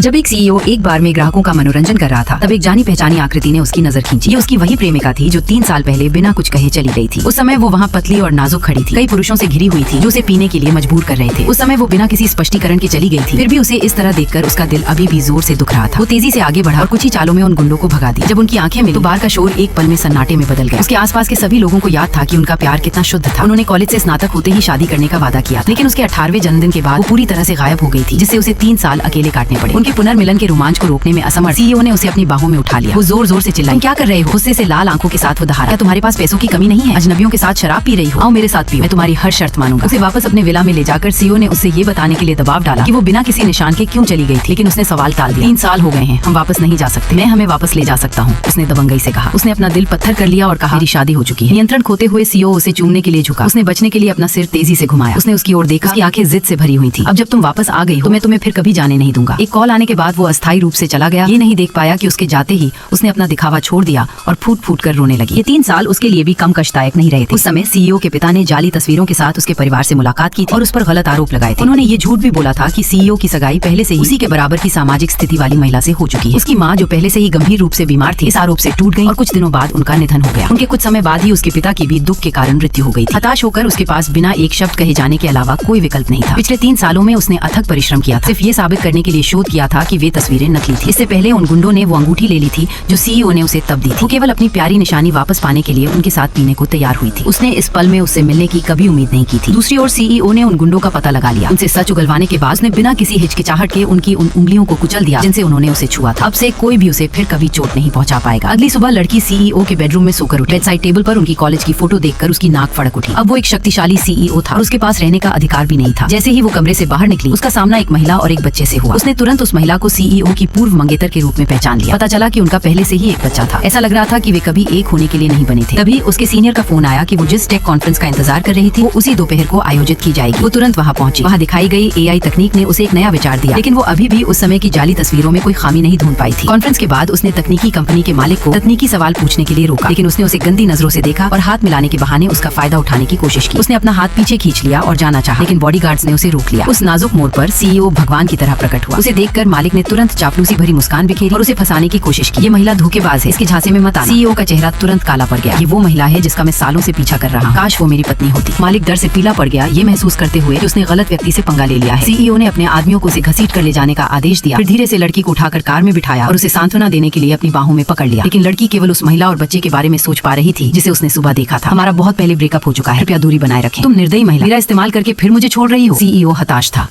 जब एक सीईओ एक बार में ग्राहकों का मनोरंजन कर रहा था, तब एक जानी पहचानी आकृति ने उसकी नजर खींची। ये उसकी वही प्रेमिका थी जो 3 साल पहले बिना कुछ कहे चली गई थी। उस समय वो वहाँ पतली और नाजुक खड़ी थी, कई पुरुषों से घिरी हुई थी जो उसे पीने के लिए मजबूर कर रहे थे। उस समय वो बिना किसी स्पष्टीकरण के चली गई थी, फिर भी उसे इस तरह देखकर उसका दिल अभी भी जोर से दुख रहा था। वो तेजी से आगे बढ़ा और कुछ ही चालों में उन गुंडों को भगा दी। जब उनकी आंखें मिली तो बाहर का शोर एक पल में सन्नाटे में बदल गया। उसके आसपास के सभी लोगों को याद था कि उनका प्यार कितना शुद्ध था। उन्होंने कॉलेज से स्नातक होते ही शादी करने का वादा किया, लेकिन उसके 18वें जन्मदिन के बाद वो पूरी तरह से गायब हो गई थी, जिससे उसे 3 साल अकेले काटने पड़े। उनके पुनर्मिलन के रोमांच को रोकने में असमर्थ सीईओ ने उसे अपनी बाहों में उठा लिया। वो जोर जोर से चिल्लाई, क्या कर रहे हो? गुस्से से लाल आंखों के साथ वो दहाड़ा, क्या तुम्हारे पास पैसों की कमी नहीं है? अजनबियों के साथ शराब पी रही हो? आओ मेरे साथ पियो, मैं तुम्हारी हर शर्त मानूंगा। उसे वापस अपने विला में ले जाकर सीईओ ने उससे ये बताने के लिए दबाव डाला कि वो बिना किसी निशान के क्यों चली गई थी, लेकिन उसने सवाल टाल दिया। 3 साल हो गए हैं, हम वापस नहीं जा सकते। मैं हमें वापस ले जा सकता हूँ, उसने दबंगई से कहा। उसने अपना दिल पत्थर कर लिया और कहा, मेरी शादी हो चुकी है। नियंत्रण खोते हुए सीईओ उसे चूमने के लिए झुका। उसने बचने के लिए अपना सिर तेजी से घुमाया। उसने उसकी ओर देखा, उसकी आंखें जिद से भरी हुई थी। अब जब तुम वापस आ गई हो तो मैं तुम्हें फिर कभी जाने नहीं दूंगा। एक कॉल आने के बाद वो अस्थायी रूप से चला गया। ये नहीं देख पाया कि उसके जाते ही उसने अपना दिखावा छोड़ दिया और फूट फूट कर रोने लगी। ये 3 साल उसके लिए भी कम कष्टदायक नहीं रहे थे। उस समय सीईओ के पिता ने जाली तस्वीरों के साथ उसके परिवार से मुलाकात की थी और उस पर गलत आरोप लगाए थे। उन्होंने ये झूठ भी बोला था कि सीईओ की सगाई पहले से ही उसी के बराबर की सामाजिक स्थिति वाली महिला से हो चुकी है। उसकी माँ, जो पहले से ही गंभीर रूप से बीमार थी, इस आरोप से टूट गई और कुछ दिनों बाद उनका निधन हो गया। उनके कुछ समय बाद ही उसके पिता की भी दुख के कारण मृत्यु हो गई थी। हताश होकर उसके पास बिना एक शब्द कहे जाने के अलावा कोई विकल्प नहीं था। पिछले 3 सालों में उसने अथक परिश्रम किया था, सिर्फ ये साबित करने के लिए शोध किया था कि वे तस्वीरें नकली थी। इससे पहले उन गुंडों ने वो अंगूठी ले ली थी जो सीईओ ने उसे तब दी थी। वो केवल अपनी प्यारी निशानी वापस पाने के लिए उनके साथ पीने को तैयार हुई थी। उसने इस पल में उससे मिलने की कभी उम्मीद नहीं की थी। दूसरी ओर सीईओ ने उन गुंडों का पता लगा लिया। उनसे सच उगलवाने के बाद उसने बिना किसी हिचकिचाहट के उनकी उन उंगलियों को कुचल दिया जिनसे उन्होंने उसे छुआ था। अब से कोई भी उसे फिर कभी चोट नहीं पहुंचा पाएगा। अगली सुबह लड़की सीईओ के बेडरूम में सोकर उठी। बेडसाइड टेबल पर उनकी कॉलेज की फोटो देखकर उसकी नाक फड़क उठी। अब वो एक शक्तिशाली सीईओ था और उसके पास रहने का अधिकार भी नहीं था। जैसे ही वो कमरे से बाहर निकली, उसका सामना एक महिला और एक बच्चे से हुआ। उसने तुरंत उस महिला को सीईओ की पूर्व मंगेतर के रूप में पहचान लिया। पता चला कि उनका पहले से ही एक बच्चा था। ऐसा लग रहा था कि वे कभी एक होने के लिए नहीं बने थे। तभी उसके सीनियर का फोन आया कि वो जिस टेक कॉन्फ्रेंस का इंतजार कर रही थी, वो उसी दोपहर को आयोजित की जाएगी। वो तुरंत वहाँ पहुंची। वहाँ दिखाई गई एआई तकनीक ने उसे एक नया विचार दिया, लेकिन वो अभी भी उस समय की जाली तस्वीरों में कोई खामी नहीं ढूंढ पाई थी। कॉन्फ्रेंस के बाद उसने तकनीकी कंपनी के मालिक को तकनीकी सवाल पूछने के लिए रोका, लेकिन उसने उसे गंदी नजरों से देखा और हाथ मिलाने के बहाने उसका फायदा उठाने की कोशिश की। उसने अपना हाथ पीछे खींच लिया और जाना चाहा, लेकिन बॉडीगार्ड्स ने उसे रोक लिया। उस नाजुक मोड़ पर सीईओ भगवान की तरह प्रकट हुआ। उसे देखकर मालिक ने तुरंत चापलूसी भरी मुस्कान बिखेरी और उसे फंसाने की कोशिश की। ये महिला धोखेबाज है, इसके झांसे में मत आना। सीईओ का चेहरा तुरंत काला पड़ गया। ये वो महिला है जिसका मैं सालों से पीछा कर रहा हूं। काश वो मेरी पत्नी होती। मालिक डर से पीला पड़ गया, ये महसूस करते हुए कि उसने गलत व्यक्ति से पंगा ले लिया है। सीईओ ने अपने आदमियों को उसे घसीट कर ले जाने का आदेश दिया। फिर धीरे से लड़की को उठाकर कार में बिठाया और उसे सांत्वना देने के लिए अपनी बाहों में पकड़ लिया। लेकिन लड़की केवल उस महिला और बच्चे के बारे में सोच पा रही थी जिसे उसने सुबह देखा था। हमारा बहुत पहले ब्रेकअप हो चुका है, कृपया दूरी बनाए रखें। तुम निर्दयी महिला, मेरा इस्तेमाल करके फिर मुझे छोड़ रही हो। सीईओ हताश था।